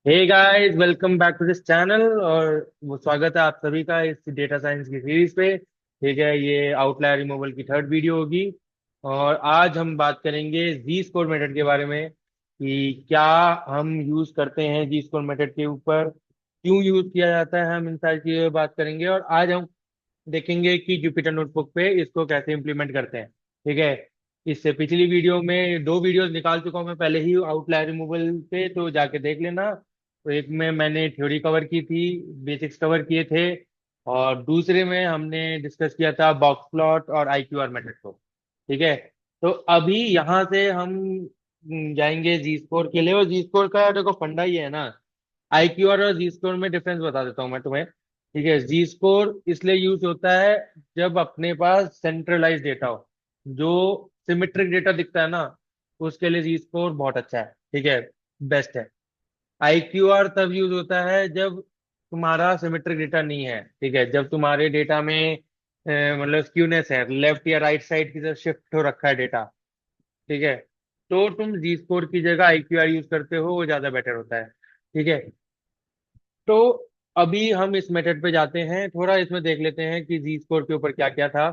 Hey guys, welcome back to this channel. और वो स्वागत है आप सभी का इस डेटा साइंस की सीरीज पे। ठीक है, ये आउटलायर रिमूवल की थर्ड वीडियो होगी। और आज हम बात करेंगे जी स्कोर मेथड के बारे में कि क्या हम यूज करते हैं जी स्कोर मेथड के ऊपर, क्यों यूज किया जाता है, हम इन सारी चीजों पर बात करेंगे। और आज हम देखेंगे कि जुपिटर नोटबुक पे इसको कैसे इम्प्लीमेंट करते हैं। ठीक है, इससे पिछली वीडियो में दो वीडियोस निकाल चुका हूं मैं पहले ही आउटलायर रिमूवल पे, तो जाके देख लेना। तो एक में मैंने थ्योरी कवर की थी, बेसिक्स कवर किए थे, और दूसरे में हमने डिस्कस किया था बॉक्स प्लॉट और आईक्यूआर मेथड को। ठीक है, तो अभी यहाँ से हम जाएंगे जी स्कोर के लिए। और जी स्कोर का देखो फंडा ये है ना, आईक्यूआर और जी स्कोर में डिफरेंस बता देता हूँ मैं तुम्हें। ठीक है, जी स्कोर इसलिए यूज होता है जब अपने पास सेंट्रलाइज डेटा हो, जो सिमेट्रिक डेटा दिखता है ना, उसके लिए जी स्कोर बहुत अच्छा है। ठीक है, बेस्ट है। आईक्यूआर तब यूज होता है जब तुम्हारा सिमेट्रिक डेटा नहीं है। ठीक है, जब तुम्हारे डेटा में मतलब स्क्यूनेस है, लेफ्ट या राइट साइड की तरफ शिफ्ट हो रखा है डेटा। ठीक है, तो तुम जी स्कोर की जगह आईक्यूआर यूज करते हो, वो ज्यादा बेटर होता है। ठीक है, तो अभी हम इस मेथड पे जाते हैं, थोड़ा इसमें देख लेते हैं कि जी स्कोर के ऊपर क्या क्या था।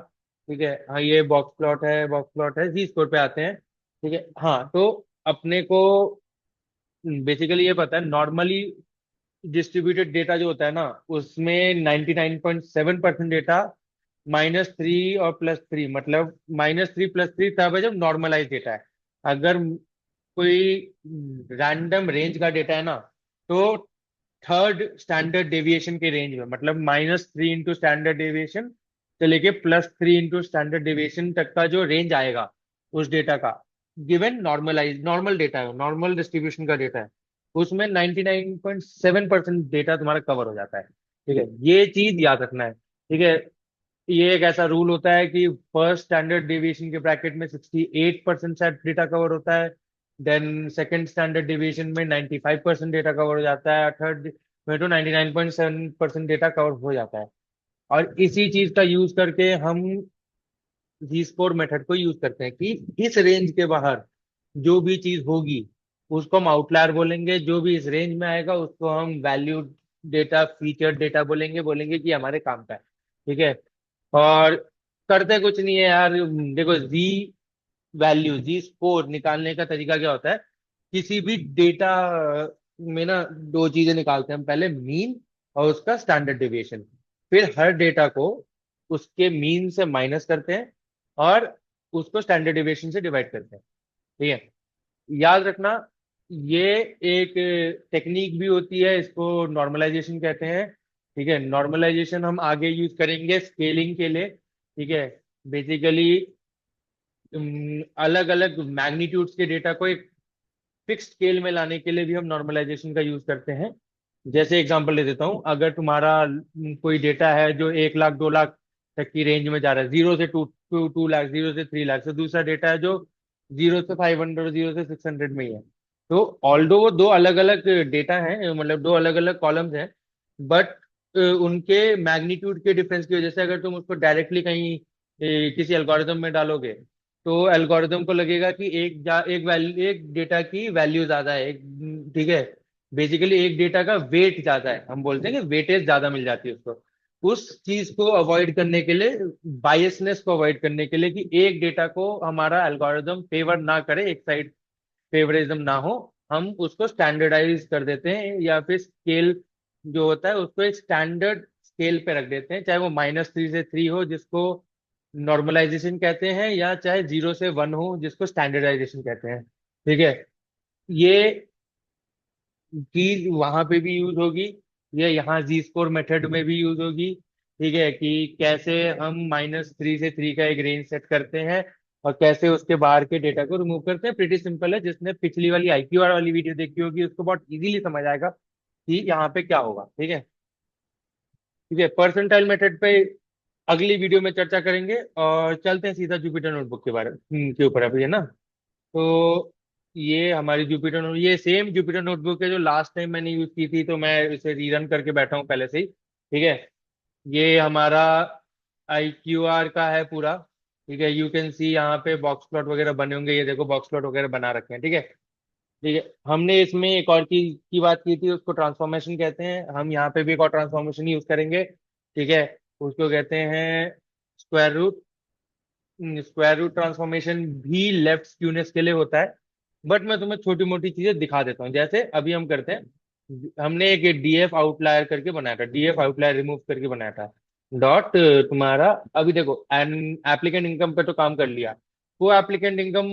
ठीक है, हाँ ये बॉक्स प्लॉट है, बॉक्स प्लॉट है। जी स्कोर पे आते हैं। ठीक है, हाँ तो अपने को बेसिकली ये पता है, नॉर्मली डिस्ट्रीब्यूटेड डेटा जो होता है ना, उसमें 99.7% डेटा -3 और +3, मतलब -3 +3 तब है जब नॉर्मलाइज डेटा है। अगर कोई रैंडम रेंज का डेटा है ना, तो थर्ड स्टैंडर्ड डेविएशन के रेंज में, मतलब -3 इंटू स्टैंडर्ड डेविएशन से लेके +3 इंटू स्टैंडर्ड डेविएशन तक का जो रेंज आएगा उस डेटा का, गिवन नॉर्मलाइज नॉर्मल डेटा है, नॉर्मल डिस्ट्रीब्यूशन का डेटा है, उसमें 99.7% डेटा तुम्हारा कवर हो जाता है। ठीक है, ये चीज याद रखना है। ठीक है, ये एक ऐसा रूल होता है कि फर्स्ट स्टैंडर्ड डेविएशन के ब्रैकेट में 68% शायद डेटा कवर होता है, देन सेकंड स्टैंडर्ड डेविएशन में 95% डेटा कवर हो जाता है, थर्ड में तो 99.7% डेटा कवर हो जाता है। और इसी चीज का यूज करके हम जी स्कोर मेथड को यूज करते हैं कि इस रेंज के बाहर जो भी चीज होगी उसको हम आउटलायर बोलेंगे, जो भी इस रेंज में आएगा उसको हम वैल्यू डेटा, फीचर डेटा बोलेंगे, बोलेंगे कि हमारे काम का है। ठीक है, और करते कुछ नहीं है यार। देखो, जी वैल्यू, जी स्कोर निकालने का तरीका क्या होता है, किसी भी डेटा में ना दो चीजें निकालते हैं हम, पहले मीन और उसका स्टैंडर्ड डेविएशन। फिर हर डेटा को उसके मीन से माइनस करते हैं और उसको स्टैंडर्ड डेविएशन से डिवाइड करते हैं। ठीक है, याद रखना, ये एक टेक्निक भी होती है, इसको नॉर्मलाइजेशन कहते हैं। ठीक है, नॉर्मलाइजेशन हम आगे यूज करेंगे स्केलिंग के लिए। ठीक है, बेसिकली अलग अलग मैग्नीट्यूड्स के डेटा को एक फिक्स स्केल में लाने के लिए भी हम नॉर्मलाइजेशन का यूज करते हैं। जैसे एग्जांपल ले देता हूँ, अगर तुम्हारा कोई डेटा है जो 1 लाख 2 लाख तक की रेंज में जा रहा है, 0 से 2 लाख, 0 से 3 लाख, से दूसरा डेटा है जो 0 से 500 और 0 से 600 में ही है। तो ऑल्दो वो दो अलग अलग डेटा हैं, मतलब दो अलग अलग कॉलम्स हैं, बट उनके मैग्नीट्यूड के डिफरेंस की वजह से अगर तुम उसको डायरेक्टली कहीं किसी एल्गोरिदम में डालोगे, तो एल्गोरिदम को लगेगा कि एक डेटा की वैल्यू ज्यादा है, ठीक है, बेसिकली एक डेटा का वेट ज्यादा है, हम बोलते हैं कि वेटेज ज्यादा मिल जाती है उसको। उस चीज को अवॉइड करने के लिए, बायसनेस को अवॉइड करने के लिए, कि एक डेटा को हमारा एल्गोरिदम फेवर ना करे, एक साइड फेवरिज्म ना हो, हम उसको स्टैंडर्डाइज कर देते हैं, या फिर स्केल जो होता है उसको एक स्टैंडर्ड स्केल पे रख देते हैं, चाहे वो -3 से 3 हो जिसको नॉर्मलाइजेशन कहते हैं, या चाहे 0 से 1 हो जिसको स्टैंडर्डाइजेशन कहते हैं। ठीक है, ये चीज वहां पे भी यूज होगी, ये यहाँ जी स्कोर मेथड में भी यूज होगी। ठीक है, कि कैसे हम -3 से 3 का एक रेंज सेट करते हैं और कैसे उसके बाहर के डेटा को रिमूव करते हैं। प्रीटी सिंपल है, जिसने पिछली वाली आईक्यूआर वाली वीडियो देखी होगी उसको बहुत इजीली समझ आएगा कि यहाँ पे क्या होगा। ठीक है, ठीक है, परसेंटाइल मेथड पे अगली वीडियो में चर्चा करेंगे। और चलते हैं सीधा जुपिटर नोटबुक के बारे के ऊपर अभी, है ना। तो ये हमारी जुपिटर नोट, ये सेम जुपिटर नोटबुक है जो लास्ट टाइम मैंने यूज की थी, तो मैं इसे रीरन करके बैठा हूँ पहले से ही। ठीक है, ये हमारा आई क्यू आर का है पूरा। ठीक है, यू कैन सी यहाँ पे बॉक्स प्लॉट वगैरह बने होंगे, ये देखो बॉक्स प्लॉट वगैरह बना रखे हैं। ठीक है, ठीक है, हमने इसमें एक और की बात की थी, उसको ट्रांसफॉर्मेशन कहते हैं। हम यहाँ पे भी एक और ट्रांसफॉर्मेशन यूज करेंगे। ठीक है, उसको कहते हैं square root. Square root transformation भी लेफ्ट स्क्यूनेस के लिए होता है। बट मैं तुम्हें छोटी मोटी चीजें दिखा देता हूँ, जैसे अभी हम करते हैं। हमने एक डीएफ आउटलायर करके बनाया था, डीएफ आउटलायर रिमूव करके बनाया था। डॉट तुम्हारा, अभी देखो एन एप्लीकेंट इनकम पे तो काम कर लिया। वो एप्लीकेंट इनकम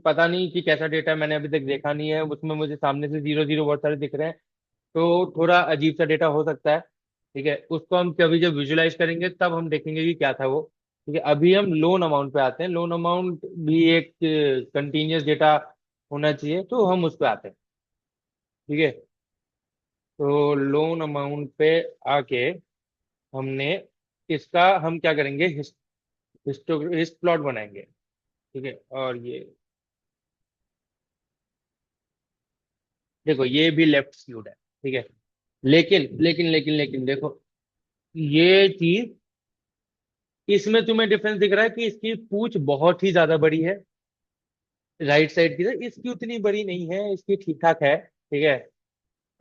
पता नहीं कि कैसा डेटा है, मैंने अभी तक देखा नहीं है। उसमें मुझे सामने से जीरो जीरो बहुत सारे दिख रहे हैं, तो थोड़ा अजीब सा डेटा हो सकता है। ठीक है, उसको हम कभी जब विजुलाइज करेंगे तब हम देखेंगे कि क्या था वो। ठीक है, अभी हम लोन अमाउंट पे आते हैं। लोन अमाउंट भी एक कंटिन्यूस डेटा होना चाहिए, तो हम उस पे आते हैं। ठीक है, तो लोन अमाउंट पे आके हमने इसका हम क्या करेंगे, हिस्ट प्लॉट बनाएंगे। ठीक है, और ये देखो ये भी लेफ्ट स्क्यूड है। ठीक है, लेकिन देखो ये चीज, इसमें तुम्हें डिफरेंस दिख रहा है कि इसकी पूंछ बहुत ही ज्यादा बड़ी है राइट साइड की तरफ, इसकी उतनी बड़ी नहीं है, इसकी ठीक ठाक है। ठीक है,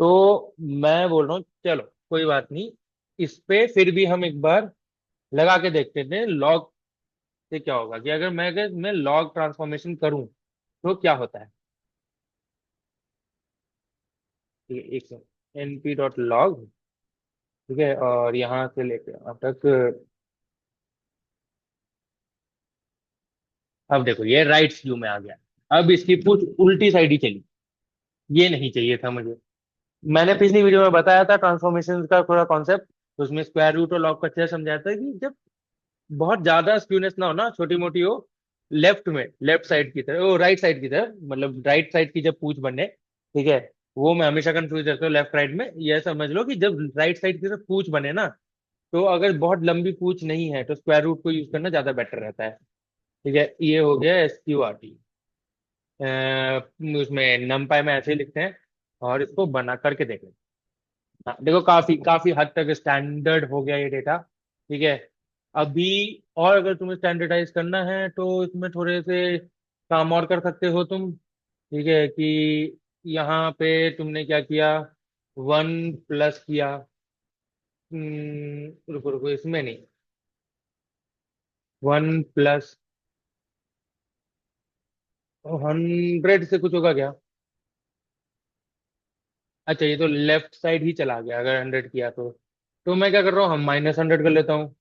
तो मैं बोल रहा हूँ चलो कोई बात नहीं, इस पे फिर भी हम एक बार लगा के देखते थे लॉग से क्या होगा, कि अगर मैं लॉग ट्रांसफॉर्मेशन करूं तो क्या होता है। ठीक है, एक एनपी डॉट लॉग। ठीक है, और यहाँ से लेके अब तक, अब देखो ये राइट व्यू में आ गया। अब इसकी पूछ उल्टी साइड ही चली, ये नहीं चाहिए था मुझे। मैंने पिछली वीडियो में बताया था ट्रांसफॉर्मेशन का थोड़ा कॉन्सेप्ट, तो उसमें स्क्वायर रूट और लॉग का अच्छे से समझाया था कि जब बहुत ज्यादा स्क्यूनेस ना हो ना, छोटी मोटी हो, लेफ्ट में, लेफ्ट साइड की तरफ, वो राइट साइड की तरफ, मतलब राइट साइड की जब पूछ बने। ठीक है, वो मैं हमेशा कंफ्यूज रहता हूँ लेफ्ट राइट में। ये समझ लो कि जब राइट साइड की तरफ पूछ बने ना, तो अगर बहुत लंबी पूछ नहीं है तो स्क्वायर रूट को यूज करना ज्यादा बेटर रहता है। ठीक है, ये हो गया SQRT। उसमें नमपाई में ऐसे ही लिखते हैं, और इसको बना करके देख लें। हाँ, देखो काफी काफी हद तक स्टैंडर्ड हो गया ये डेटा। ठीक है, अभी और अगर तुम्हें स्टैंडर्डाइज करना है तो इसमें थोड़े से काम और कर सकते हो तुम। ठीक है, कि यहाँ पे तुमने क्या किया, वन प्लस किया। रुको रुको, इसमें नहीं, वन प्लस 100 से कुछ होगा क्या। अच्छा, ये तो लेफ्ट साइड ही चला गया अगर 100 किया तो मैं क्या कर रहा हूँ, हम -100 कर लेता हूँ।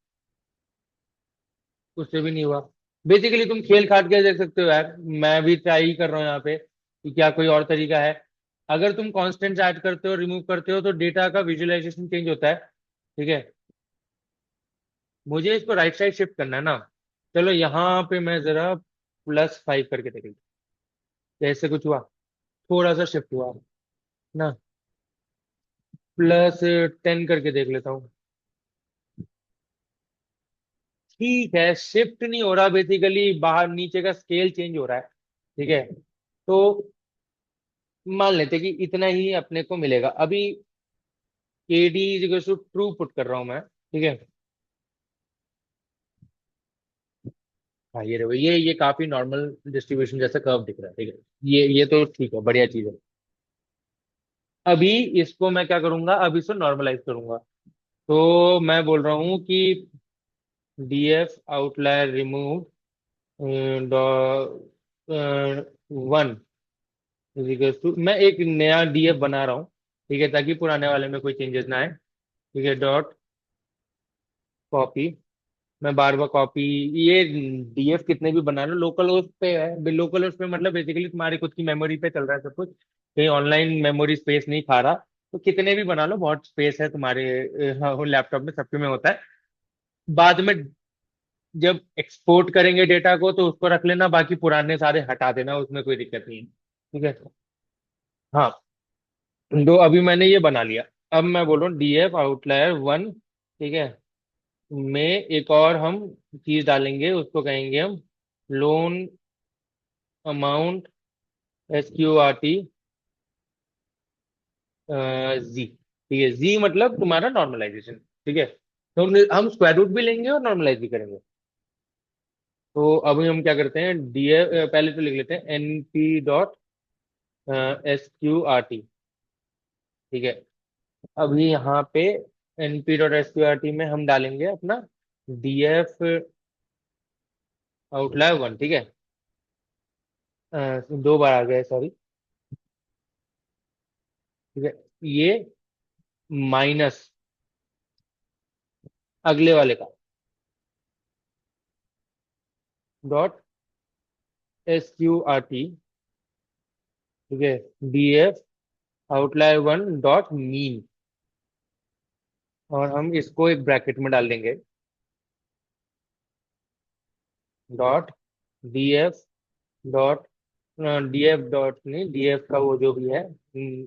उससे भी नहीं हुआ। बेसिकली तुम खेल खाट के देख सकते हो यार, मैं भी ट्राई ही कर रहा हूँ यहाँ पे कि क्या कोई और तरीका है। अगर तुम कॉन्स्टेंट ऐड करते हो, रिमूव करते हो, तो डेटा का विजुअलाइजेशन चेंज होता है। ठीक है, मुझे इसको राइट साइड शिफ्ट करना है ना। चलो यहाँ पे मैं जरा +5 करके देख लेता हूँ। ऐसे कुछ हुआ, थोड़ा सा शिफ्ट हुआ ना, +10 करके देख लेता हूँ। ठीक है, शिफ्ट नहीं हो रहा, बेसिकली बाहर नीचे का स्केल चेंज हो रहा है। ठीक है, तो मान लेते कि इतना ही अपने को मिलेगा अभी। KD is to true put कर रहा हूं मैं। ठीक है, हाँ ये देखो, ये काफी नॉर्मल डिस्ट्रीब्यूशन जैसा कर्व दिख रहा है। ठीक है, ये तो ठीक है, बढ़िया चीज है। अभी इसको मैं क्या करूंगा, अभी इसको नॉर्मलाइज करूंगा। तो मैं बोल रहा हूँ कि DF outlier remove one two, मैं एक नया DF बना रहा हूँ। ठीक है, ताकि पुराने वाले में कोई चेंजेस ना आए। ठीक है, डॉट कॉपी, मैं बार बार कॉपी, ये DF कितने भी बना लो लोकल होस्ट पे है। लोकल होस्ट पे मतलब बेसिकली तुम्हारी खुद की मेमोरी पे चल रहा है सब कुछ, कहीं ऑनलाइन मेमोरी स्पेस नहीं खा रहा। तो कितने भी बना लो, बहुत स्पेस है तुम्हारे लैपटॉप में, सबके में होता है। बाद में जब एक्सपोर्ट करेंगे डेटा को तो उसको रख लेना, बाकी पुराने सारे हटा देना, उसमें कोई दिक्कत नहीं है। ठीक है, हाँ, तो अभी मैंने ये बना लिया। अब मैं बोल रहा हूँ DF आउटलायर वन। ठीक है, में एक और हम चीज डालेंगे, उसको कहेंगे हम लोन अमाउंट SQRT जी। ठीक है, जी मतलब तुम्हारा नॉर्मलाइजेशन। ठीक है, तो हम स्क्वायर रूट भी लेंगे और नॉर्मलाइज भी करेंगे। तो अभी हम क्या करते हैं, DF पहले तो लिख लेते हैं NP डॉट SQRT। ठीक है, अभी यहाँ पे np.sqrt में हम डालेंगे अपना DF आउटलायर वन। ठीक है, दो बार आ गया, सॉरी। ठीक है, ये माइनस अगले वाले का डॉट SQRT। ठीक है, DF outlier one dot mean, और हम इसको एक ब्रैकेट में डाल देंगे dot DF dot DF dot नहीं, DF का वो जो भी है,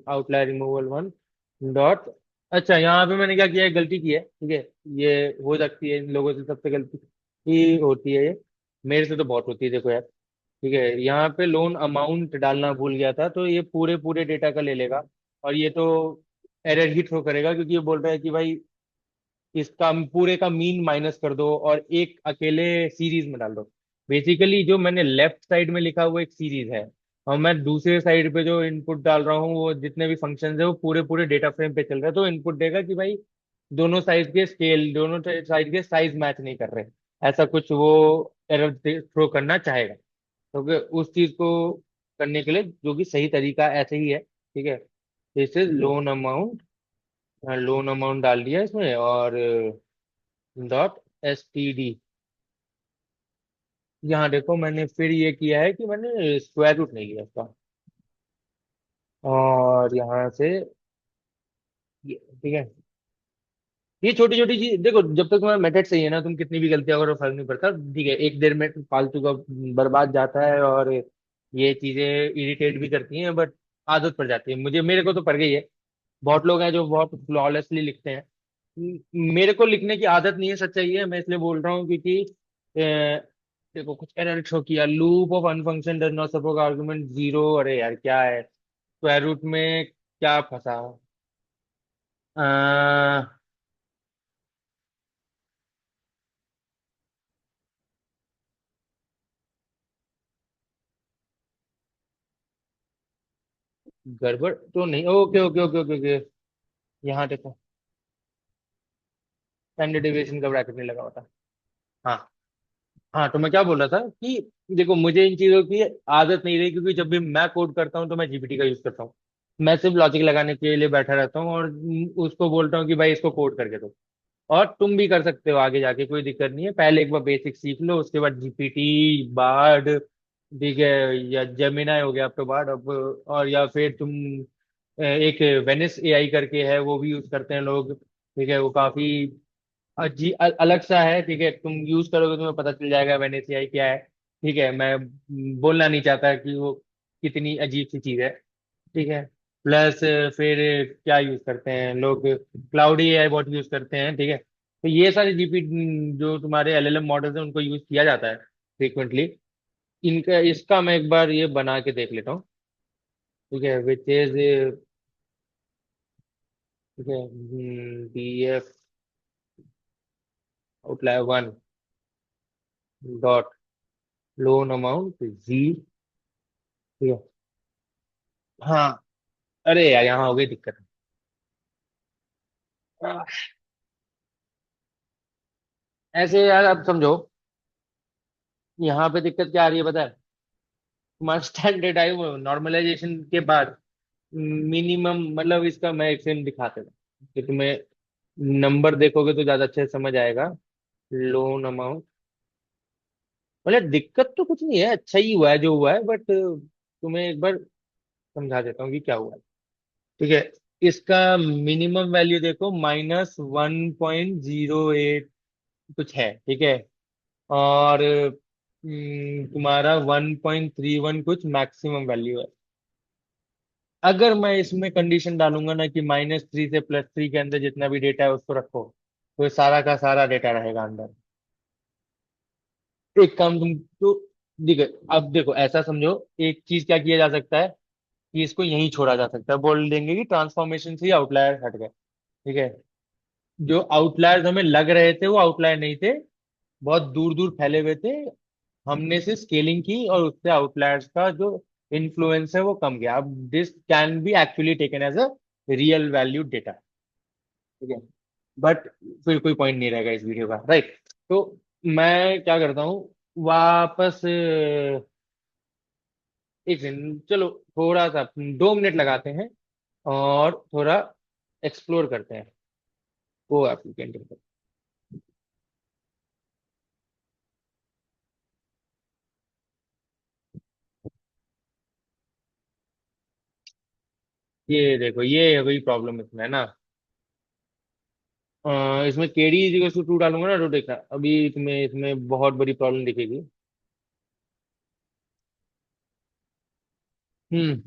आउटलायर रिमूवल वन डॉट। अच्छा, यहाँ पे मैंने क्या किया है, गलती की है। ठीक है, ये हो सकती है इन लोगों से सबसे गलती ही होती है ये, मेरे से तो बहुत होती है, देखो यार। ठीक है, यहाँ पे लोन अमाउंट डालना भूल गया था, तो ये पूरे पूरे डेटा का ले लेगा, और ये तो एरर ही थ्रो करेगा, क्योंकि ये बोल रहा है कि भाई इसका पूरे का मीन माइनस कर दो और एक अकेले सीरीज में डाल दो। बेसिकली जो मैंने लेफ्ट साइड में लिखा वो एक सीरीज है, और मैं दूसरे साइड पे जो इनपुट डाल रहा हूँ वो जितने भी फंक्शंस है वो पूरे पूरे डेटा फ्रेम पे चल रहा है, तो इनपुट देगा कि भाई दोनों साइड के स्केल, दोनों साइड के साइज मैच नहीं कर रहे, ऐसा कुछ वो एरर थ्रो करना चाहेगा। क्योंकि उस चीज को करने के लिए जो कि सही तरीका ऐसे ही है। ठीक है, this is loan amount, loan amount डाल दिया इसमें, और .std। यहाँ देखो मैंने फिर ये किया है कि मैंने स्क्वायर रूट नहीं लिया उसका, और यहाँ से ठीक है, ये छोटी छोटी चीज देखो, जब तक तुम्हारा मेथड सही है ना, तुम कितनी भी गलतियां करो फर्क नहीं पड़ता। ठीक है, एक देर में फालतू का बर्बाद जाता है, और ये चीजें इरिटेट भी करती हैं, बट आदत पड़ जाती है, मुझे, मेरे को तो पड़ गई है। बहुत लोग हैं जो बहुत फ्लॉलेसली लिखते हैं, मेरे को लिखने की आदत नहीं है, सच्चाई है, मैं इसलिए बोल रहा हूँ क्योंकि देखो कुछ एरर शो किया, लूप ऑफ अनफंक्शन does not support argument zero, अरे यार क्या है, स्क्वायर रूट में क्या फंसा। अह, गड़बड़ तो नहीं, okay okay okay okay okay, यहाँ देखो स्टैंडर्ड डेविएशन का ब्रैकेट नहीं लगा होता। हाँ, हाँ, तो मैं क्या बोल रहा था कि देखो मुझे इन चीजों की आदत नहीं रही, क्योंकि जब भी मैं कोड करता हूँ तो मैं जीपीटी का यूज करता हूँ। मैं सिर्फ लॉजिक लगाने के लिए बैठा रहता हूँ, और उसको बोलता हूँ कि भाई इसको कोड करके दो। और तुम भी कर सकते हो आगे जाके, कोई दिक्कत नहीं है, पहले एक बार बेसिक सीख लो, उसके बाद जीपीटी, बार्ड, ठीक है, या जेमिनाई हो गया अब तो बार्ड अब, और या फिर तुम एक वेनिस एआई करके है, वो भी यूज करते हैं लोग। ठीक है, वो काफी अलग सा है। ठीक है, तुम यूज करोगे तुम्हें पता चल जाएगा वेनिस एआई क्या है। ठीक है, मैं बोलना नहीं चाहता कि वो कितनी अजीब सी चीज है। ठीक है, प्लस फिर क्या यूज करते हैं लोग, क्लाउडी एआई बहुत यूज करते हैं। ठीक है, तो ये सारे जीपी जो तुम्हारे एलएलएम मॉडल्स हैं उनको यूज किया जाता है फ्रीक्वेंटली। इनका इसका मैं एक बार ये बना के देख लेता हूँ। ठीक है, विच इज, ठीक है, DF outlier one dot loan amount जी। ठीक है, हाँ, अरे यार यहाँ हो गई दिक्कत। ऐसे यार अब समझो, यहाँ पे दिक्कत क्या आ रही है पता है, तुम्हारा स्टैंडर्ड आई वो नॉर्मलाइजेशन के बाद मिनिमम, मतलब इसका मैं एक सेकंड दिखाते हूँ कि तुम्हें नंबर देखोगे तो ज्यादा अच्छे से समझ आएगा। लोन अमाउंट, मतलब दिक्कत तो कुछ नहीं है, अच्छा ही हुआ है जो हुआ है, बट तुम्हें एक बार समझा देता हूँ कि क्या हुआ है। ठीक है, इसका मिनिमम वैल्यू देखो -1.08 कुछ है। ठीक है, और तुम्हारा 1.31 कुछ मैक्सिमम वैल्यू है। अगर मैं इसमें कंडीशन डालूंगा ना कि -3 से +3 के अंदर जितना भी डेटा है उसको रखो, तो ये सारा का सारा डेटा रहेगा अंदर। एक काम तुम तो, देखो, अब देखो ऐसा समझो, एक चीज क्या किया जा सकता है कि इसको यहीं छोड़ा जा सकता है, बोल देंगे कि ट्रांसफॉर्मेशन से ही आउटलायर हट गए। ठीक है, जो आउटलायर्स हमें लग रहे थे वो आउटलायर नहीं थे, बहुत दूर दूर फैले हुए थे, हमने से स्केलिंग की और उससे आउटलायर्स का जो इन्फ्लुएंस है वो कम गया। अब this can be actually taken as a real value data, ठीक है। बट फिर कोई पॉइंट नहीं रहेगा इस वीडियो का, राइट। तो मैं क्या करता हूँ, वापस एक सेकंड, चलो थोड़ा सा 2 मिनट लगाते हैं और थोड़ा एक्सप्लोर करते हैं को एप्लीकेंट। ये देखो, ये है वही प्रॉब्लम इसमें, है ना। इसमें केडी इज टू 2 डालूंगा ना, तो देखा अभी तुम्हें इसमें बहुत बड़ी प्रॉब्लम दिखेगी। हम्म।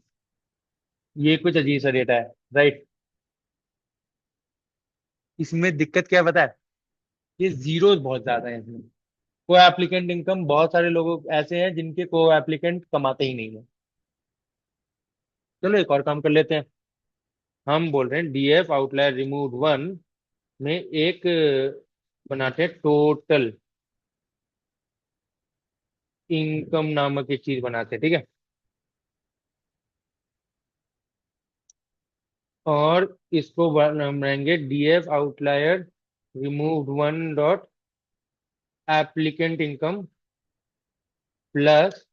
ये कुछ अजीब सा डेटा है, राइट। इसमें दिक्कत क्या है पता है, ये जीरो बहुत ज्यादा है इसमें। को एप्लीकेंट इनकम, बहुत सारे लोग ऐसे हैं जिनके को एप्लीकेंट कमाते ही नहीं है। चलो एक और काम कर लेते हैं। हम बोल रहे हैं डीएफ आउटलायर रिमूव वन में एक बनाते हैं टोटल इनकम नामक एक चीज बनाते हैं, ठीक है। और इसको हम बनाएंगे DF outlier remove one dot applicant income plus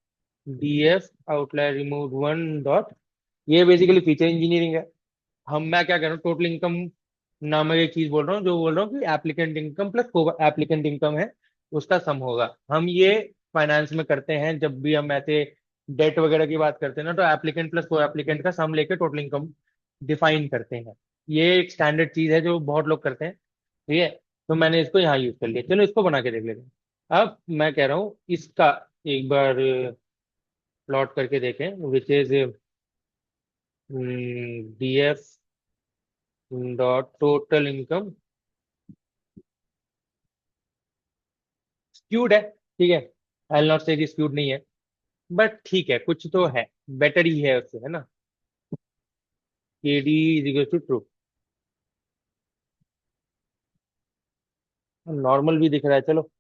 DF outlier remove one dot, ये बेसिकली फीचर इंजीनियरिंग है। मैं क्या कर रहा हूँ, टोटल इनकम नामक एक चीज बोल रहा हूँ, जो बोल रहा हूँ कि एप्लीकेंट इनकम प्लस को एप्लीकेंट इनकम है, उसका सम होगा। हम ये फाइनेंस में करते हैं जब भी हम ऐसे डेट वगैरह की बात करते हैं ना, तो एप्लीकेंट प्लस को एप्लीकेंट का सम लेके टोटल इनकम डिफाइन करते हैं। ये एक स्टैंडर्ड चीज है जो बहुत लोग करते हैं, ठीक है। तो मैंने इसको यहाँ यूज कर लिया, चलो इसको बना के देख लेते हैं। अब मैं कह रहा हूँ इसका एक बार प्लॉट करके देखें, which is DF dot total income. Skewed है, ठीक है। आई नॉट से स्क्यूड नहीं है, बट ठीक है, कुछ तो है, बेटर ही है उससे, है ना। K D is equal to true. Normal भी दिख रहा है, चलो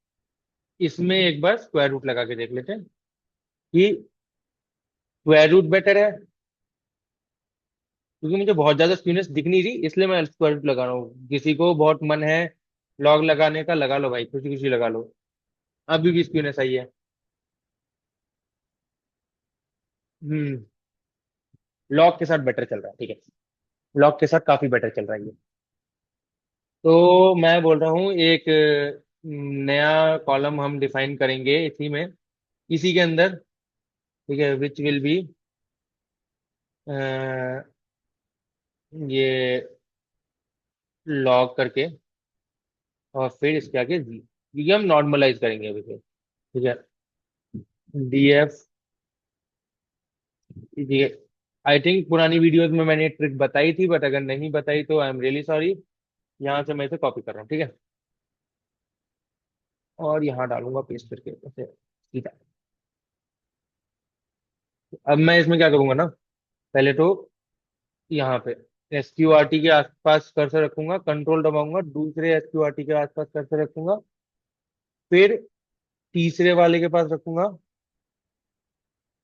इसमें एक बार स्क्वायर रूट लगा के देख लेते हैं कि स्क्वायर रूट बेटर है, क्योंकि मुझे बहुत ज्यादा स्क्यूनेस दिख नहीं रही, इसलिए मैं स्क्वायर रूट लगा रहा हूँ। किसी को बहुत मन है लॉग लगाने का, लगा लो भाई, खुशी खुशी लगा लो। अभी भी स्क्यूनेस आई है। हम्म। लॉग के साथ बेटर चल रहा है, ठीक है। लॉग के साथ काफी बेटर चल रहा है ये। तो मैं बोल रहा हूँ एक नया कॉलम हम डिफाइन करेंगे इसी में, इसी के अंदर, ठीक है, विच विल बी ये लॉग करके, और फिर इसके आगे जी, क्योंकि हम नॉर्मलाइज करेंगे अभी फिर, ठीक है। डीएफ, ठीक है। आई थिंक पुरानी वीडियोस में मैंने ट्रिक बताई थी, बट अगर नहीं बताई तो आई एम रियली सॉरी। यहाँ से मैं इसे कॉपी कर रहा हूँ, ठीक है। और यहाँ डालूंगा पेस्ट करके ऐसे सीधा। अब मैं इसमें क्या करूंगा ना, पहले तो यहाँ पे एस क्यू आर टी के आसपास कर्सर रखूंगा, कंट्रोल दबाऊंगा, दूसरे एस क्यू आर टी के आसपास कर्सर रखूंगा, फिर तीसरे वाले के पास रखूंगा,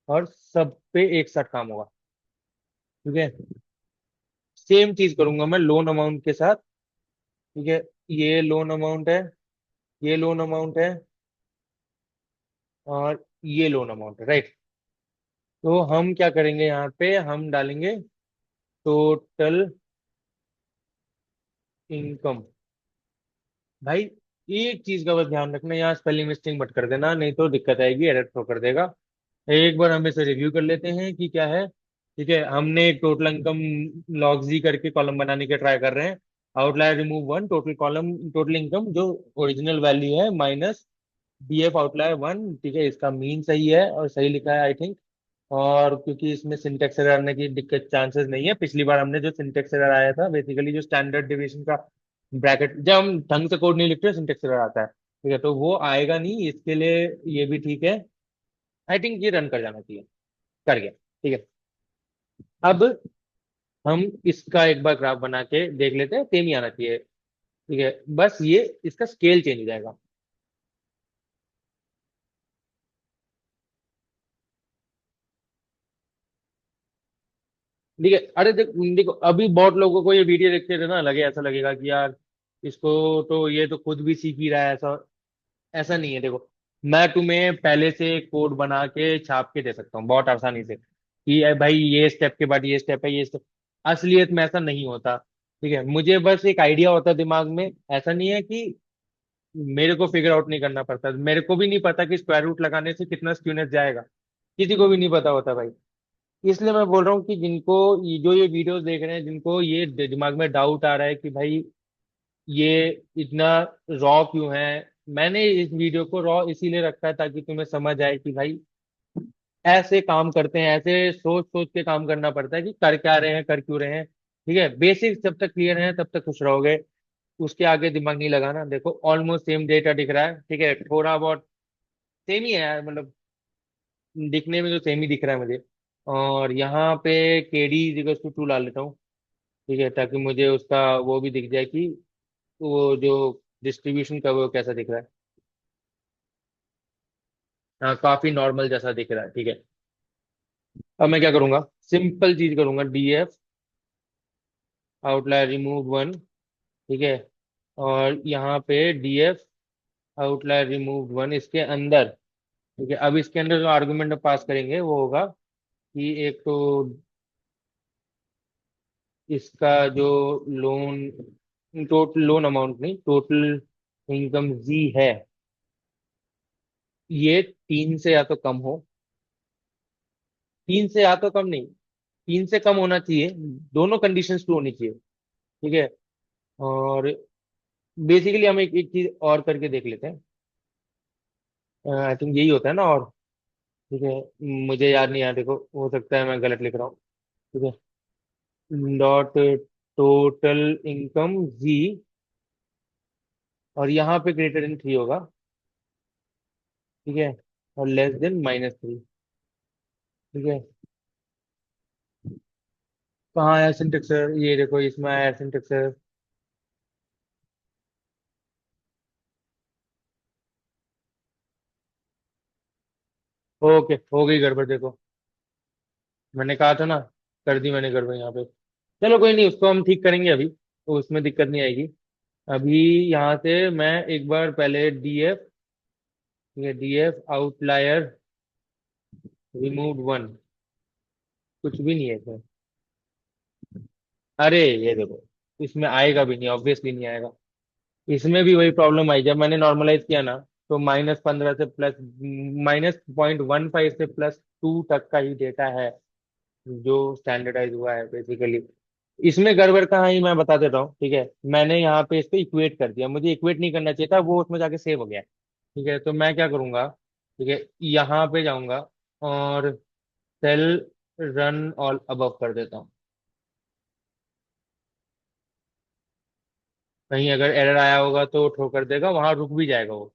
और सब पे एक साथ काम होगा, ठीक है। सेम चीज करूंगा मैं लोन अमाउंट के साथ, ठीक है। ये लोन अमाउंट है, ये लोन अमाउंट है, और ये लोन अमाउंट है, राइट। तो हम क्या करेंगे, यहाँ पे हम डालेंगे टोटल इनकम। भाई एक चीज का बस ध्यान रखना, यहाँ स्पेलिंग मिस्टेक मत कर देना, नहीं तो दिक्कत आएगी, एरर थ्रो कर देगा। एक बार हम इसे रिव्यू कर लेते हैं कि क्या है, ठीक है। हमने एक टोटल इनकम लॉग जी करके कॉलम बनाने के ट्राई कर रहे हैं। Outlier remove one total column, total income जो ओरिजिनल वैल्यू है माइनस डीएफ आउटलायर वन, ठीक है। इसका मीन सही है और सही लिखा है आई थिंक। और क्योंकि इसमें सिंटेक्स एरर आने की दिक्कत चांसेस नहीं है, पिछली बार हमने जो सिंटेक्स एरर आया था, बेसिकली जो स्टैंडर्ड डेविएशन का ब्रैकेट, जब हम ढंग से कोड नहीं लिखते सिंटेक्स एरर आता है, ठीक है। तो वो आएगा नहीं, इसके लिए ये भी ठीक है। आई थिंक ये रन कर जाना चाहिए, कर गया, ठीक है। अब हम इसका एक बार ग्राफ बना के देख लेते हैं, सेम ही आना चाहिए, ठीक है। बस ये इसका स्केल चेंज हो जाएगा। ठीक है। अरे देखो अभी बहुत लोगों को ये वीडियो देखते थे ना, लगे ऐसा लगेगा कि यार इसको तो ये तो खुद भी सीख ही रहा है। ऐसा ऐसा नहीं है। देखो मैं तुम्हें पहले से कोड बना के छाप के दे सकता हूँ बहुत आसानी से कि भाई ये स्टेप के बाद ये स्टेप है, ये स्टेप। असलियत में ऐसा नहीं होता। ठीक है, मुझे बस एक आइडिया होता है दिमाग में। ऐसा नहीं है कि मेरे को फिगर आउट नहीं करना पड़ता। मेरे को भी नहीं पता कि स्क्वायर रूट लगाने से कितना स्क्यूनेस जाएगा, किसी को भी नहीं पता होता भाई। इसलिए मैं बोल रहा हूँ कि जिनको जो ये वीडियोस देख रहे हैं, जिनको ये दिमाग में डाउट आ रहा है कि भाई ये इतना रॉ क्यों है, मैंने इस वीडियो को रॉ इसीलिए रखा है ताकि तुम्हें समझ आए कि भाई ऐसे काम करते हैं, ऐसे सोच सोच के काम करना पड़ता है कि कर क्या रहे हैं, कर क्यों रहे हैं। ठीक है, बेसिक्स जब तक क्लियर है तब तक खुश रहोगे। उसके आगे दिमाग नहीं लगाना। देखो ऑलमोस्ट सेम डेटा दिख रहा है। ठीक है, थोड़ा बहुत सेम ही है यार, मतलब दिखने में तो सेम ही दिख रहा है मुझे। और यहाँ पे KD = 2 ला लेता हूँ। ठीक है, ताकि मुझे उसका वो भी दिख जाए कि वो जो डिस्ट्रीब्यूशन का वो कैसा दिख रहा है। हाँ, काफी नॉर्मल जैसा दिख रहा है। ठीक है, अब मैं क्या करूंगा, सिंपल चीज करूंगा। DF outlier remove 1। ठीक है, और यहाँ पे DF आउटलायर रिमूव 1 इसके अंदर। ठीक है, अब इसके अंदर जो आर्गुमेंट पास करेंगे वो होगा कि एक तो इसका जो लोन, टोटल लोन अमाउंट नहीं, टोटल इनकम जी है, ये 3 से या तो कम हो। 3 से या तो कम नहीं, 3 से कम होना चाहिए। दोनों कंडीशंस ट्रू होनी चाहिए। ठीक है, और बेसिकली हम एक चीज और करके देख लेते हैं। आई थिंक यही होता है ना। और ठीक है, मुझे याद नहीं, यार देखो हो सकता है मैं गलत लिख रहा हूँ। ठीक है, डॉट टोटल इनकम जी, और यहाँ पे ग्रेटर देन 3 होगा। ठीक है, और लेस देन -3। ठीक है, कहाँ है सिंटेक्स? ये देखो इसमें आया सिंटेक्स। ओके, हो गई गड़बड़ देखो। मैंने कहा था ना, कर दी मैंने गड़बड़ यहाँ पे। चलो कोई नहीं, उसको हम ठीक करेंगे अभी, तो उसमें दिक्कत नहीं आएगी। अभी यहाँ से मैं एक बार पहले DF, ठीक है, DF आउटलायर रिमूव 1, कुछ भी नहीं है इसमें। अरे ये देखो, इसमें आएगा भी नहीं, ऑब्वियसली नहीं आएगा। इसमें भी वही प्रॉब्लम आई जब मैंने नॉर्मलाइज किया ना। तो -15 से प्लस, -0.15 से +2 तक का ही डेटा है जो स्टैंडर्डाइज हुआ है बेसिकली। इसमें गड़बड़ कहाँ ही मैं बता देता हूँ। ठीक है, मैंने यहाँ पे इसको इक्वेट कर दिया, मुझे इक्वेट नहीं करना चाहिए था, वो उसमें जाके सेव हो गया। ठीक है, तो मैं क्या करूंगा, ठीक है, यहाँ पे जाऊंगा और सेल रन ऑल अबव कर देता हूँ। कहीं अगर एरर आया होगा तो ठोकर कर देगा, वहां रुक भी जाएगा वो।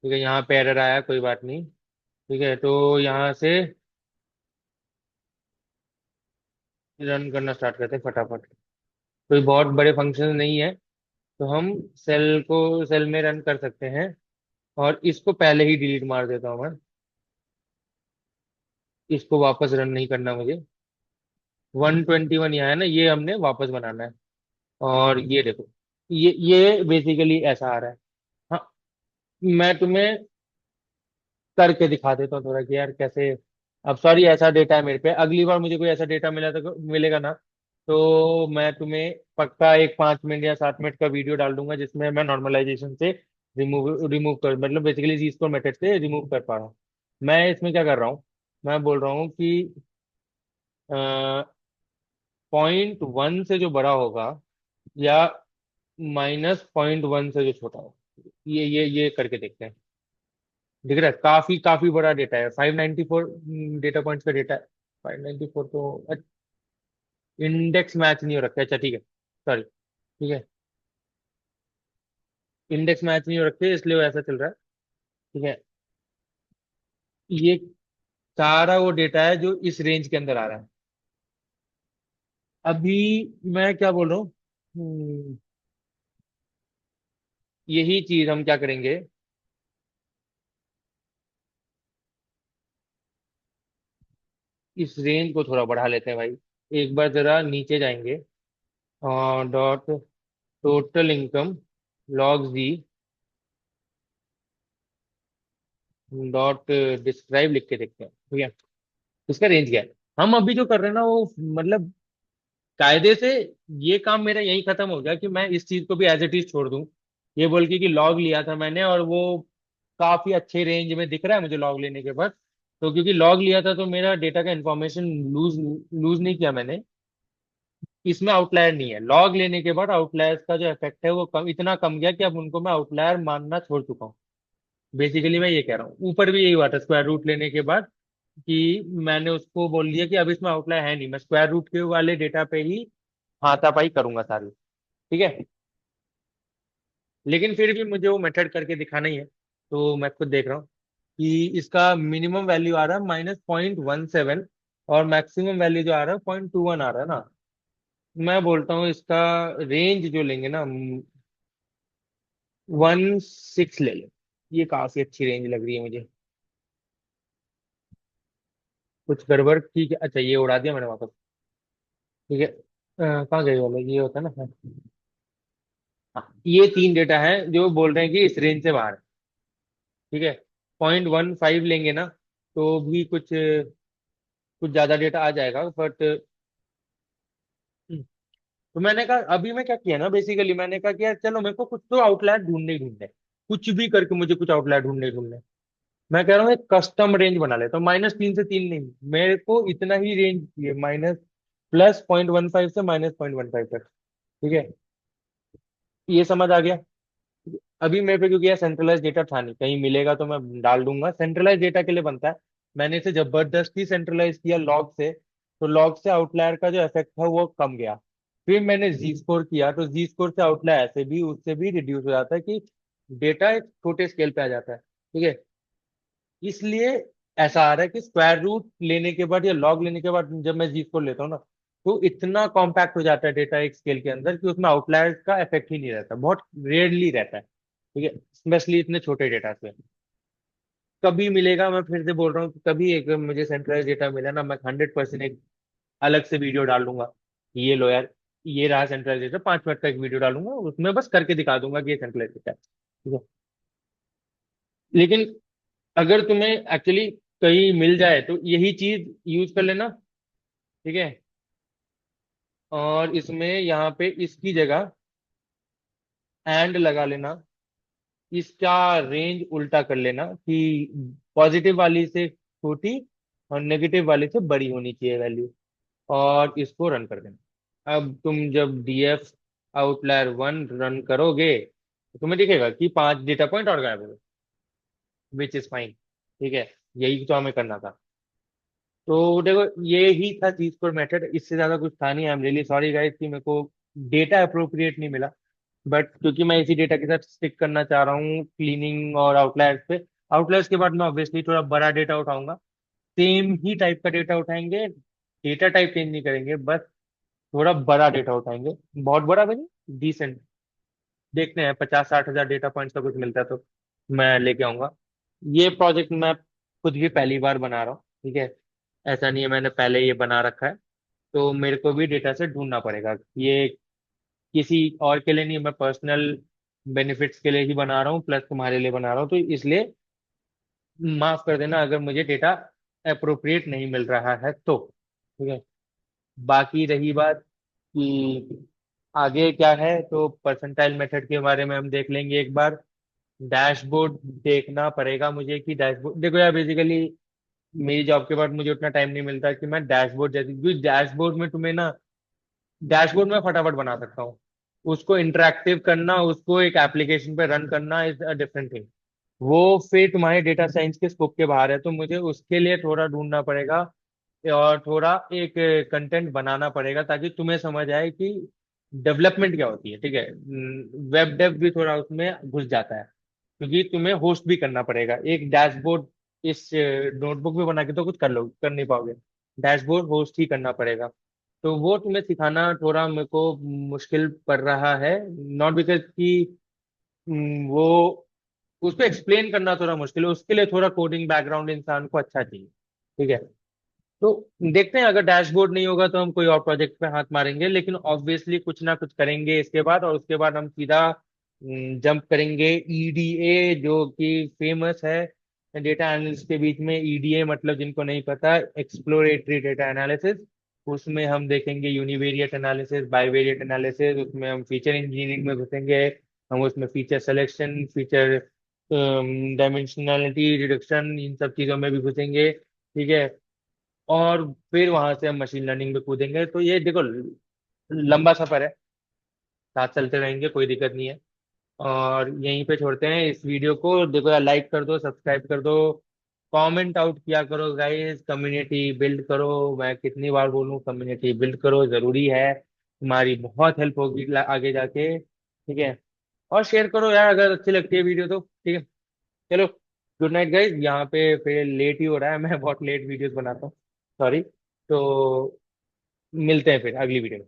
ठीक है, यहाँ पे एरर आया, कोई बात नहीं। ठीक है, तो यहाँ से रन करना स्टार्ट करते हैं फटाफट। कोई बहुत बड़े फंक्शन नहीं है, तो हम सेल में रन कर सकते हैं। और इसको पहले ही डिलीट मार देता हूँ मैं, इसको वापस रन नहीं करना मुझे। 121 यहाँ है ना, ये हमने वापस बनाना है। और ये देखो, ये बेसिकली ऐसा आ रहा है। हाँ, मैं तुम्हें करके दिखा देता हूँ थोड़ा कि यार कैसे। अब सॉरी, ऐसा डेटा है मेरे पे, अगली बार मुझे कोई ऐसा डेटा मिला तो मिलेगा ना, तो मैं तुम्हें पक्का एक 5 मिनट या 7 मिनट का वीडियो डाल दूंगा जिसमें मैं नॉर्मलाइजेशन से रिमूव रिमूव कर, मतलब बेसिकली जी स्कोर मेथड से रिमूव कर पा रहा हूँ। मैं इसमें क्या कर रहा हूँ, मैं बोल रहा हूँ कि 0.1 से जो बड़ा होगा, या -0.1 से जो छोटा होगा, ये करके देखते हैं। दिख रहा है, काफी काफी बड़ा डेटा है, 594 डेटा पॉइंट्स का डेटा है। 594 तो इंडेक्स मैच नहीं हो रखा है। अच्छा ठीक है, सॉरी। ठीक है, इंडेक्स मैच नहीं हो रखे इसलिए वो ऐसा चल रहा है। ठीक है, ये सारा वो डेटा है जो इस रेंज के अंदर आ रहा है। अभी मैं क्या बोल रहा हूँ, यही चीज हम क्या करेंगे, इस रेंज को थोड़ा बढ़ा लेते हैं भाई। एक बार जरा नीचे जाएंगे और डॉट टोटल इनकम लॉग जी डॉट डिस्क्राइब लिख के देखते हैं, ठीक है। इसका रेंज क्या है? हम अभी जो कर रहे हैं ना वो मतलब कायदे से ये काम मेरा यही खत्म हो गया कि मैं इस चीज को भी एज इट इज छोड़ दूं। ये बोल के कि लॉग लिया था मैंने और वो काफी अच्छे रेंज में दिख रहा है मुझे लॉग लेने के बाद। तो क्योंकि लॉग लिया था तो मेरा डेटा का इंफॉर्मेशन लूज लूज नहीं किया मैंने। इसमें आउटलायर नहीं है, लॉग लेने के बाद आउटलायर्स का जो इफेक्ट है वो इतना कम गया कि अब उनको मैं आउटलायर मानना छोड़ चुका हूँ। बेसिकली मैं ये कह रहा हूँ, ऊपर भी यही हुआ था स्क्वायर रूट लेने के बाद कि मैंने उसको बोल दिया कि अब इसमें आउटलायर है नहीं, मैं स्क्वायर रूट के वाले डेटा पे ही हाथापाई करूंगा सारी। ठीक है। लेकिन फिर भी मुझे वो मेथड करके दिखाना ही है, तो मैं खुद देख रहा हूँ कि इसका मिनिमम वैल्यू आ रहा है -0.17 और मैक्सिमम वैल्यू जो आ रहा है 0.21 आ रहा है ना। मैं बोलता हूँ इसका रेंज जो लेंगे ना 1.6 ले लो। ये काफी अच्छी रेंज लग रही है मुझे। कुछ गड़बड़ ठीक है, अच्छा ये उड़ा दिया मैंने वापस। ठीक है, कहाँ गए वाले ये होता है ना, हाँ। हाँ, ये तीन डेटा है जो बोल रहे हैं कि इस रेंज से बाहर है। ठीक है। 0.15 लेंगे ना तो भी कुछ कुछ ज्यादा डेटा आ जाएगा बट। तो मैंने कहा अभी मैं क्या किया ना, बेसिकली मैंने कहा कि यार चलो मेरे को कुछ तो आउटलायर ढूंढने ही ढूंढने हैं। कुछ भी करके मुझे कुछ आउटलायर ढूंढने ही ढूंढने हैं। मैं कह रहा हूँ एक कस्टम रेंज बना लेता हूँ, -3 से 3 नहीं, मेरे को इतना ही रेंज चाहिए, माइनस प्लस 0.15 से -0.15 तक। ठीक है, ये समझ आ गया। अभी मेरे पे क्योंकि यार सेंट्रलाइज डेटा था नहीं, कहीं मिलेगा तो मैं डाल दूंगा, सेंट्रलाइज डेटा के लिए बनता है। मैंने इसे जबरदस्ती सेंट्रलाइज किया लॉग से, तो लॉग से आउटलायर का जो इफेक्ट था वो कम गया। फिर मैंने जी स्कोर किया तो जी स्कोर से आउटलायर ऐसे भी उससे भी रिड्यूस हो जाता है कि डेटा एक छोटे स्केल पे आ जाता है। ठीक है। इसलिए ऐसा आ रहा है कि स्क्वायर रूट लेने के बाद या लॉग लेने के बाद जब मैं जी स्कोर लेता हूँ ना तो इतना कॉम्पैक्ट हो जाता है डेटा एक स्केल के अंदर कि उसमें आउटलायर्स का इफेक्ट ही नहीं रहता, बहुत रेयरली रहता है। ठीक है, स्पेशली इतने छोटे डेटा से। कभी मिलेगा, मैं फिर से बोल रहा हूँ कि कभी एक मुझे सेंट्रलाइज डेटा मिला ना, मैं 100% एक अलग से वीडियो डाल दूंगा। ये लो यार, ये रहा सेंट्रलाइज डेटा, 5 मिनट का एक वीडियो डालूंगा उसमें बस करके दिखा दूंगा कि ये सेंट्रलाइज डेटा है। ठीक है। लेकिन अगर तुम्हें एक्चुअली कहीं मिल जाए तो यही चीज यूज कर लेना। ठीक है। और इसमें यहाँ पे इसकी जगह एंड लगा लेना, इसका रेंज उल्टा कर लेना कि पॉजिटिव वाली से छोटी और नेगेटिव वाली से बड़ी होनी चाहिए वैल्यू, और इसको रन कर देना। अब तुम जब डीएफ आउटलायर 1 रन करोगे तो तुम्हें दिखेगा कि 5 डेटा पॉइंट और गायब हो गए, विच इज फाइन। ठीक है, यही तो हमें करना था। तो देखो ये ही था चीज पर मेथड, इससे ज्यादा कुछ था नहीं। I am really sorry guys कि मेरे को डेटा अप्रोप्रिएट नहीं मिला, बट क्योंकि मैं इसी डेटा के साथ स्टिक करना चाह रहा हूँ क्लीनिंग और आउटलायर्स पे। आउटलायर्स के बाद मैं ऑब्वियसली थोड़ा बड़ा डेटा उठाऊंगा, सेम ही टाइप का डेटा उठाएंगे, डेटा टाइप चेंज नहीं करेंगे, बस थोड़ा बड़ा डेटा उठाएंगे। बहुत बड़ा भी नहीं, डिसेंट। देखते हैं 50-60 हजार डेटा पॉइंट्स का कुछ मिलता है तो मैं लेके आऊंगा। ये प्रोजेक्ट मैं खुद भी पहली बार बना रहा हूँ। ठीक है, ऐसा नहीं है मैंने पहले ये बना रखा है, तो मेरे को भी डेटा से ढूंढना पड़ेगा। ये किसी और के लिए नहीं, मैं पर्सनल बेनिफिट्स के लिए ही बना रहा हूँ, प्लस तुम्हारे लिए बना रहा हूँ, तो इसलिए माफ कर देना अगर मुझे डेटा अप्रोप्रिएट नहीं मिल रहा है तो। ठीक है। बाकी रही बात कि आगे क्या है, तो परसेंटाइल मेथड के बारे में हम देख लेंगे एक बार। डैशबोर्ड देखना पड़ेगा मुझे कि डैशबोर्ड देखो यार, बेसिकली मेरी जॉब के बाद मुझे उतना टाइम नहीं मिलता कि मैं डैशबोर्ड जैसे, क्योंकि डैशबोर्ड में तुम्हें ना, डैशबोर्ड में फटाफट बना सकता हूँ, उसको इंटरेक्टिव करना, उसको एक एप्लीकेशन पे रन करना इज अ डिफरेंट थिंग। वो फिर तुम्हारे डेटा साइंस के स्कोप के बाहर है, तो मुझे उसके लिए थोड़ा ढूंढना पड़ेगा और थोड़ा एक कंटेंट बनाना पड़ेगा ताकि तुम्हें समझ आए कि डेवलपमेंट क्या होती है। ठीक है, वेब डेव भी थोड़ा उसमें घुस जाता है, क्योंकि तुम्हें होस्ट भी करना पड़ेगा एक डैशबोर्ड। इस नोटबुक में बना के तो कुछ कर नहीं पाओगे, डैशबोर्ड होस्ट ही करना पड़ेगा। तो वो तुम्हें सिखाना थोड़ा मेरे को मुश्किल पड़ रहा है, नॉट बिकॉज कि वो उसको एक्सप्लेन करना थोड़ा मुश्किल है, उसके लिए थोड़ा कोडिंग बैकग्राउंड इंसान को अच्छा चाहिए। ठीक है। तो देखते हैं, अगर डैशबोर्ड नहीं होगा तो हम कोई और प्रोजेक्ट पे हाथ मारेंगे, लेकिन ऑब्वियसली कुछ ना कुछ करेंगे इसके बाद। और उसके बाद हम सीधा जंप करेंगे ईडीए, जो कि फेमस है डेटा एनालिस्ट के बीच में। ईडीए मतलब, जिनको नहीं पता, एक्सप्लोरेटरी डेटा एनालिसिस। उसमें हम देखेंगे यूनिवेरिएट एनालिसिस, बाइवेरिएट एनालिसिस, उसमें हम फीचर इंजीनियरिंग में घुसेंगे। हम उसमें feature selection, feature dimensionality reduction, इन सब चीजों में भी घुसेंगे। ठीक है। और फिर वहां से हम मशीन लर्निंग में कूदेंगे। तो ये देखो, लंबा सफर है, साथ चलते रहेंगे, कोई दिक्कत नहीं है। और यहीं पे छोड़ते हैं इस वीडियो को। देखो यार, लाइक कर दो, सब्सक्राइब कर दो, कमेंट आउट किया करो गाइस, कम्युनिटी बिल्ड करो। मैं कितनी बार बोलूं, कम्युनिटी बिल्ड करो, जरूरी है, तुम्हारी बहुत हेल्प होगी आगे जाके। ठीक है। और शेयर करो यार, अगर अच्छी लगती है वीडियो तो। ठीक है। चलो, गुड नाइट गाइस। यहाँ पे फिर लेट ही हो रहा है, मैं बहुत लेट वीडियोस बनाता हूँ, सॉरी। तो मिलते हैं फिर अगली वीडियो में।